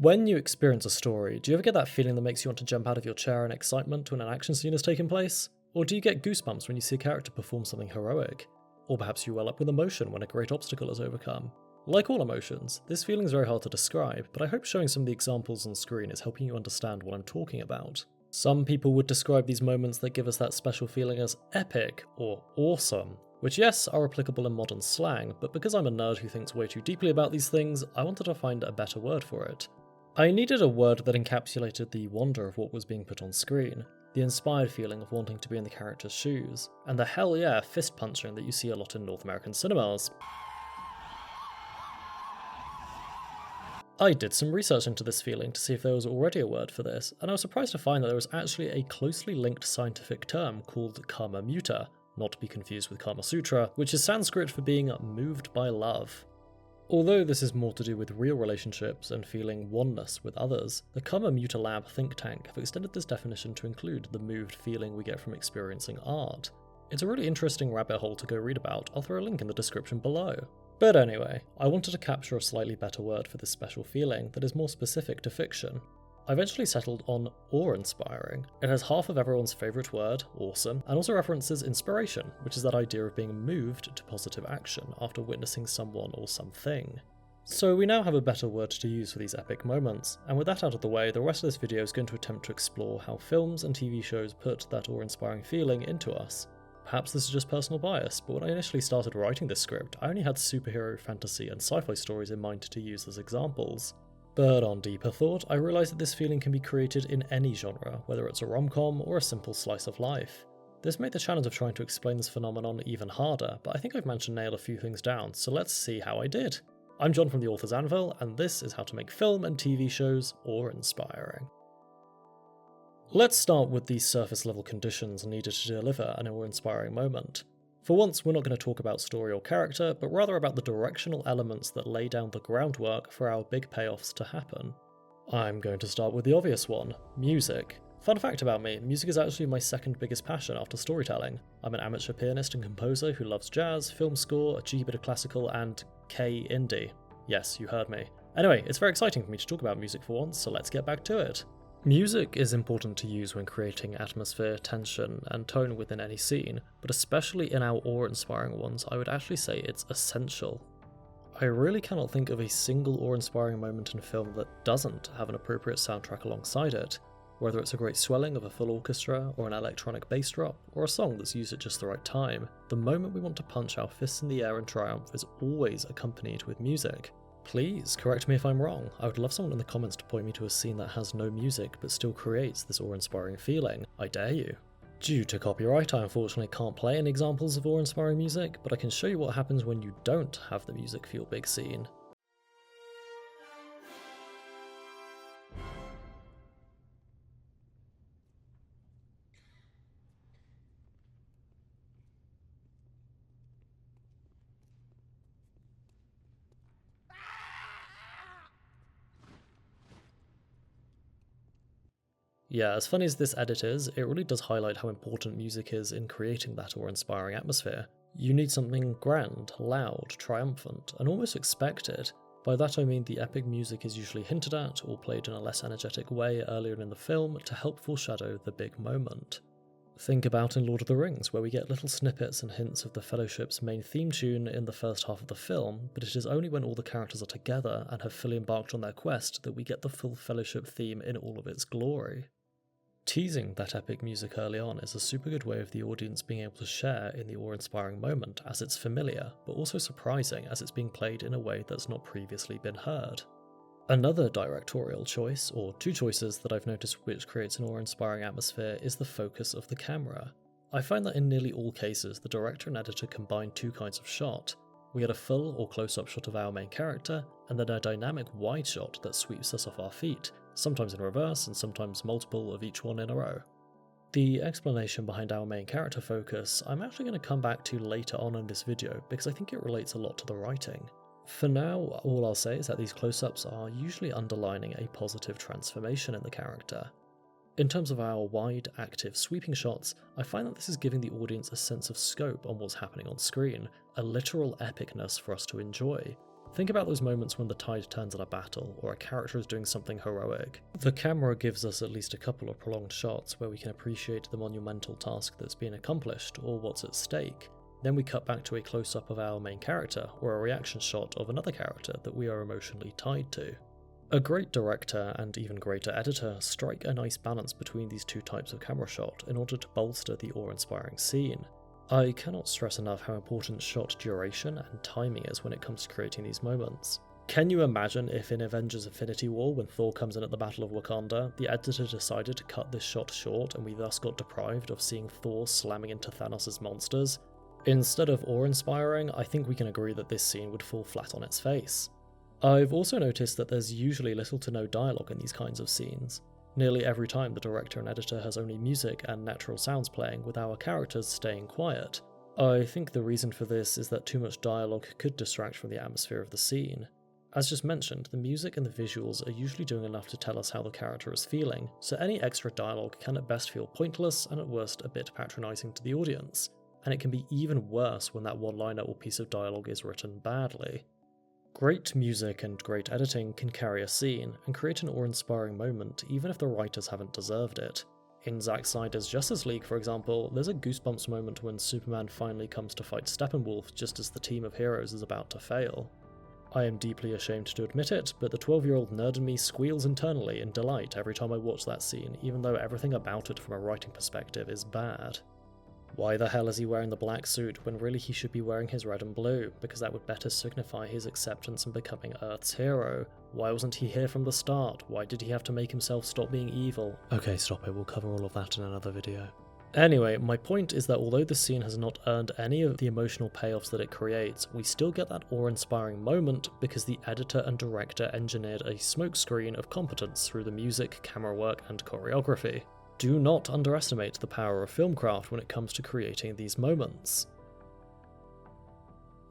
When you experience a story, do you ever get that feeling that makes you want to jump out of your chair in excitement when an action scene has taken place? Or do you get goosebumps when you see a character perform something heroic? Or perhaps you well up with emotion when a great obstacle is overcome? Like all emotions, this feeling is very hard to describe, but I hope showing some of the examples on screen is helping you understand what I'm talking about. Some people would describe these moments that give us that special feeling as epic or awesome, which yes, are applicable in modern slang, but because I'm a nerd who thinks way too deeply about these things, I wanted to find a better word for it. I needed a word that encapsulated the wonder of what was being put on screen, the inspired feeling of wanting to be in the character's shoes, and the hell yeah fist punching that you see a lot in North American cinemas. I did some research into this feeling to see if there was already a word for this, and I was surprised to find that there was actually a closely linked scientific term called karma muta, not to be confused with Kama Sutra, which is Sanskrit for being moved by love. Although this is more to do with real relationships and feeling oneness with others, the Karma Muta Lab think tank have extended this definition to include the moved feeling we get from experiencing art. It's a really interesting rabbit hole to go read about. I'll throw a link in the description below. But anyway, I wanted to capture a slightly better word for this special feeling that is more specific to fiction. I eventually settled on awe-inspiring. It has half of everyone's favourite word, awesome, and also references inspiration, which is that idea of being moved to positive action after witnessing someone or something. So we now have a better word to use for these epic moments, and with that out of the way, the rest of this video is going to attempt to explore how films and TV shows put that awe-inspiring feeling into us. Perhaps this is just personal bias, but when I initially started writing this script, I only had superhero, fantasy, and sci-fi stories in mind to use as examples. But on deeper thought, I realised that this feeling can be created in any genre, whether it's a rom-com or a simple slice of life. This made the challenge of trying to explain this phenomenon even harder, but I think I've managed to nail a few things down, so let's see how I did. I'm John from the Author's Anvil, and this is how to make film and TV shows awe-inspiring. Let's start with the surface level conditions needed to deliver an awe-inspiring moment. For once, we're not going to talk about story or character, but rather about the directional elements that lay down the groundwork for our big payoffs to happen. I'm going to start with the obvious one, music. Fun fact about me, music is actually my second biggest passion after storytelling. I'm an amateur pianist and composer who loves jazz, film score, a cheeky bit of classical, and K-indie. Yes, you heard me. Anyway, it's very exciting for me to talk about music for once, so let's get back to it. Music is important to use when creating atmosphere, tension, and tone within any scene, but especially in our awe-inspiring ones, I would actually say it's essential. I really cannot think of a single awe-inspiring moment in film that doesn't have an appropriate soundtrack alongside it, whether it's a great swelling of a full orchestra, or an electronic bass drop, or a song that's used at just the right time. The moment we want to punch our fists in the air in triumph is always accompanied with music. Please correct me if I'm wrong. I would love someone in the comments to point me to a scene that has no music but still creates this awe-inspiring feeling. I dare you. Due to copyright, I unfortunately can't play any examples of awe-inspiring music, but I can show you what happens when you don't have the music for your big scene. Yeah, as funny as this edit is, it really does highlight how important music is in creating that awe-inspiring atmosphere. You need something grand, loud, triumphant, and almost expected. By that I mean the epic music is usually hinted at or played in a less energetic way earlier in the film to help foreshadow the big moment. Think about in Lord of the Rings, where we get little snippets and hints of the Fellowship's main theme tune in the first half of the film, but it is only when all the characters are together and have fully embarked on their quest that we get the full Fellowship theme in all of its glory. Teasing that epic music early on is a super good way of the audience being able to share in the awe-inspiring moment, as it's familiar, but also surprising as it's being played in a way that's not previously been heard. Another directorial choice, or two choices that I've noticed which creates an awe-inspiring atmosphere, is the focus of the camera. I find that in nearly all cases, the director and editor combine two kinds of shot. We get a full or close-up shot of our main character, and then a dynamic wide shot that sweeps us off our feet, sometimes in reverse and sometimes multiple of each one in a row. The explanation behind our main character focus I'm actually going to come back to later on in this video because I think it relates a lot to the writing. For now, all I'll say is that these close-ups are usually underlining a positive transformation in the character. In terms of our wide, active, sweeping shots, I find that this is giving the audience a sense of scope on what's happening on screen, a literal epicness for us to enjoy. Think about those moments when the tide turns in a battle, or a character is doing something heroic. The camera gives us at least a couple of prolonged shots where we can appreciate the monumental task that's been accomplished, or what's at stake. Then we cut back to a close-up of our main character, or a reaction shot of another character that we are emotionally tied to. A great director, and even greater editor, strike a nice balance between these two types of camera shot in order to bolster the awe-inspiring scene. I cannot stress enough how important shot duration and timing is when it comes to creating these moments. Can you imagine if in Avengers Infinity War, when Thor comes in at the Battle of Wakanda, the editor decided to cut this shot short and we thus got deprived of seeing Thor slamming into Thanos' monsters? Instead of awe-inspiring, I think we can agree that this scene would fall flat on its face. I've also noticed that there's usually little to no dialogue in these kinds of scenes. Nearly every time the director and editor has only music and natural sounds playing with our characters staying quiet. I think the reason for this is that too much dialogue could distract from the atmosphere of the scene. As just mentioned, the music and the visuals are usually doing enough to tell us how the character is feeling, so any extra dialogue can at best feel pointless and at worst a bit patronising to the audience, and it can be even worse when that one-liner or piece of dialogue is written badly. Great music and great editing can carry a scene and create an awe-inspiring moment even if the writers haven't deserved it. In Zack Snyder's Justice League, for example, there's a goosebumps moment when Superman finally comes to fight Steppenwolf just as the team of heroes is about to fail. I am deeply ashamed to admit it, but the 12-year-old nerd in me squeals internally in delight every time I watch that scene, even though everything about it from a writing perspective is bad. Why the hell is he wearing the black suit when really he should be wearing his red and blue, because that would better signify his acceptance and becoming Earth's hero? Why wasn't he here from the start? Why did he have to make himself stop being evil? Okay, stop it, we'll cover all of that in another video. Anyway, my point is that although this scene has not earned any of the emotional payoffs that it creates, we still get that awe-inspiring moment because the editor and director engineered a smokescreen of competence through the music, camera work, and choreography. Do not underestimate the power of filmcraft when it comes to creating these moments.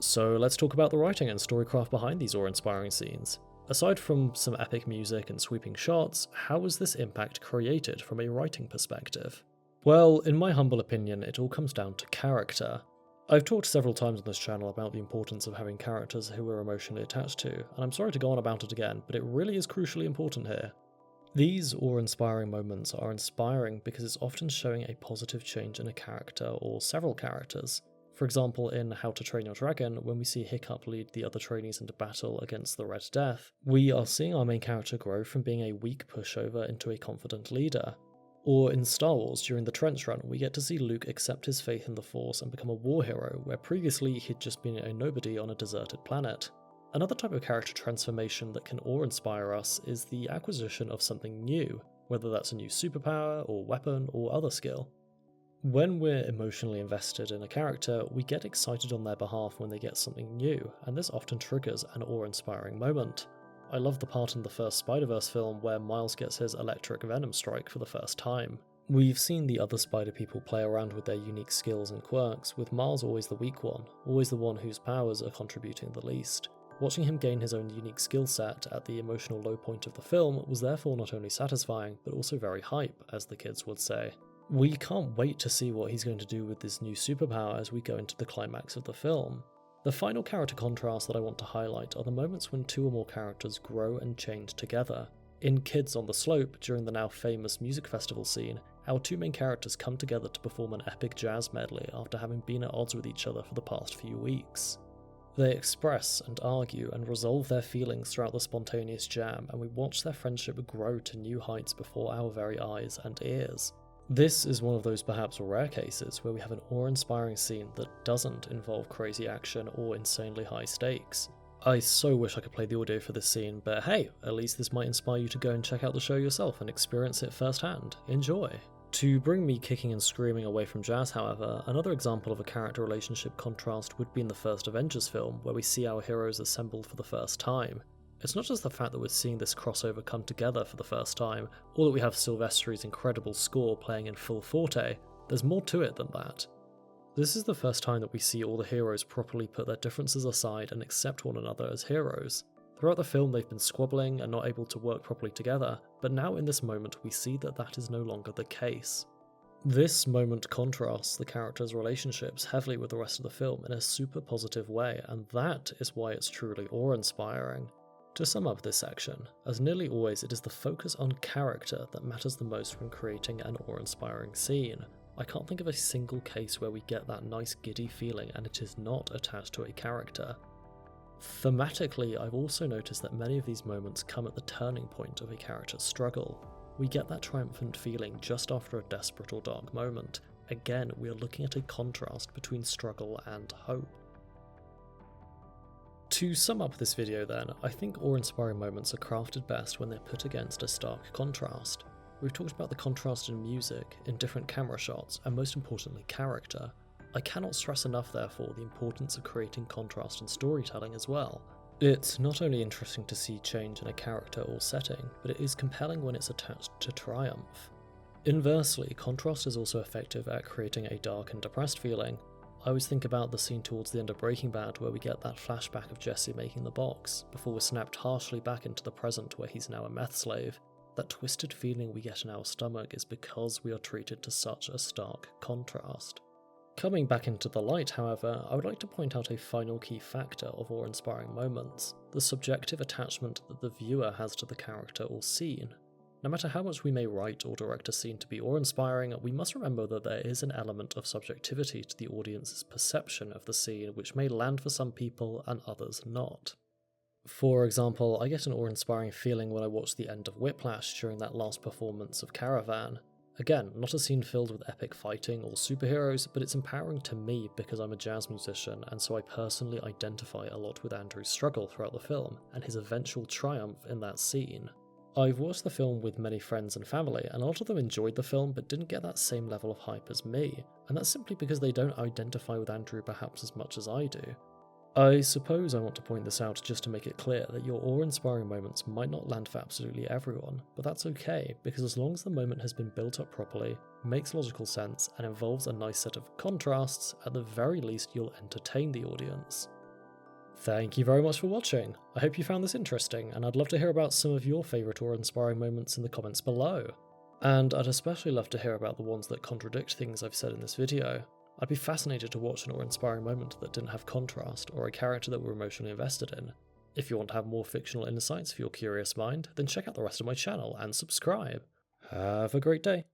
So let's talk about the writing and storycraft behind these awe-inspiring scenes. Aside from some epic music and sweeping shots, how was this impact created from a writing perspective? Well, in my humble opinion, it all comes down to character. I've talked several times on this channel about the importance of having characters who we're emotionally attached to, and I'm sorry to go on about it again, but it really is crucially important here. These awe-inspiring moments are inspiring because it's often showing a positive change in a character or several characters. For example, in How to Train Your Dragon, when we see Hiccup lead the other trainees into battle against the Red Death, we are seeing our main character grow from being a weak pushover into a confident leader. Or in Star Wars, during the Trench Run, we get to see Luke accept his faith in the Force and become a war hero, where previously he'd just been a nobody on a deserted planet. Another type of character transformation that can awe-inspire us is the acquisition of something new, whether that's a new superpower, or weapon, or other skill. When we're emotionally invested in a character, we get excited on their behalf when they get something new, and this often triggers an awe-inspiring moment. I love the part in the first Spider-Verse film where Miles gets his electric venom strike for the first time. We've seen the other Spider-People play around with their unique skills and quirks, with Miles always the weak one, always the one whose powers are contributing the least. Watching him gain his own unique skill set at the emotional low point of the film was therefore not only satisfying, but also very hype, as the kids would say. We can't wait to see what he's going to do with this new superpower as we go into the climax of the film. The final character contrast that I want to highlight are the moments when two or more characters grow and change together. In Kids on the Slope, during the now famous music festival scene, our two main characters come together to perform an epic jazz medley after having been at odds with each other for the past few weeks. They express and argue and resolve their feelings throughout the spontaneous jam, and we watch their friendship grow to new heights before our very eyes and ears. This is one of those perhaps rare cases where we have an awe-inspiring scene that doesn't involve crazy action or insanely high stakes. I so wish I could play the audio for this scene, but hey, at least this might inspire you to go and check out the show yourself and experience it firsthand. Enjoy! To bring me kicking and screaming away from jazz, however, another example of a character relationship contrast would be in the first Avengers film, where we see our heroes assembled for the first time. It's not just the fact that we're seeing this crossover come together for the first time, or that we have Silvestri's incredible score playing in full forte. There's more to it than that. This is the first time that we see all the heroes properly put their differences aside and accept one another as heroes. Throughout the film they've been squabbling and not able to work properly together, but now in this moment we see that that is no longer the case. This moment contrasts the characters' relationships heavily with the rest of the film in a super positive way, and that is why it's truly awe-inspiring. To sum up this section, as nearly always it is the focus on character that matters the most when creating an awe-inspiring scene. I can't think of a single case where we get that nice giddy feeling and it is not attached to a character. Thematically, I've also noticed that many of these moments come at the turning point of a character's struggle. We get that triumphant feeling just after a desperate or dark moment. Again, we are looking at a contrast between struggle and hope. To sum up this video then, I think awe-inspiring moments are crafted best when they're put against a stark contrast. We've talked about the contrast in music, in different camera shots, and most importantly character. I cannot stress enough therefore the importance of creating contrast in storytelling as well. It's not only interesting to see change in a character or setting, but it is compelling when it's attached to triumph. Inversely, contrast is also effective at creating a dark and depressed feeling. I always think about the scene towards the end of Breaking Bad where we get that flashback of Jesse making the box, before we're snapped harshly back into the present where he's now a meth slave. That twisted feeling we get in our stomach is because we are treated to such a stark contrast. Coming back into the light, however, I would like to point out a final key factor of awe-inspiring moments, the subjective attachment that the viewer has to the character or scene. No matter how much we may write or direct a scene to be awe-inspiring, we must remember that there is an element of subjectivity to the audience's perception of the scene which may land for some people and others not. For example, I get an awe-inspiring feeling when I watch the end of Whiplash during that last performance of Caravan. Again, not a scene filled with epic fighting or superheroes, but it's empowering to me because I'm a jazz musician and so I personally identify a lot with Andrew's struggle throughout the film and his eventual triumph in that scene. I've watched the film with many friends and family, and a lot of them enjoyed the film but didn't get that same level of hype as me, and that's simply because they don't identify with Andrew perhaps as much as I do. I suppose I want to point this out just to make it clear that your awe-inspiring moments might not land for absolutely everyone, but that's okay, because as long as the moment has been built up properly, makes logical sense, and involves a nice set of contrasts, at the very least you'll entertain the audience. Thank you very much for watching. I hope you found this interesting, and I'd love to hear about some of your favourite awe-inspiring moments in the comments below. And I'd especially love to hear about the ones that contradict things I've said in this video. I'd be fascinated to watch an awe-inspiring moment that didn't have contrast, or a character that we're emotionally invested in. If you want to have more fictional insights for your curious mind, then check out the rest of my channel and subscribe. Have a great day.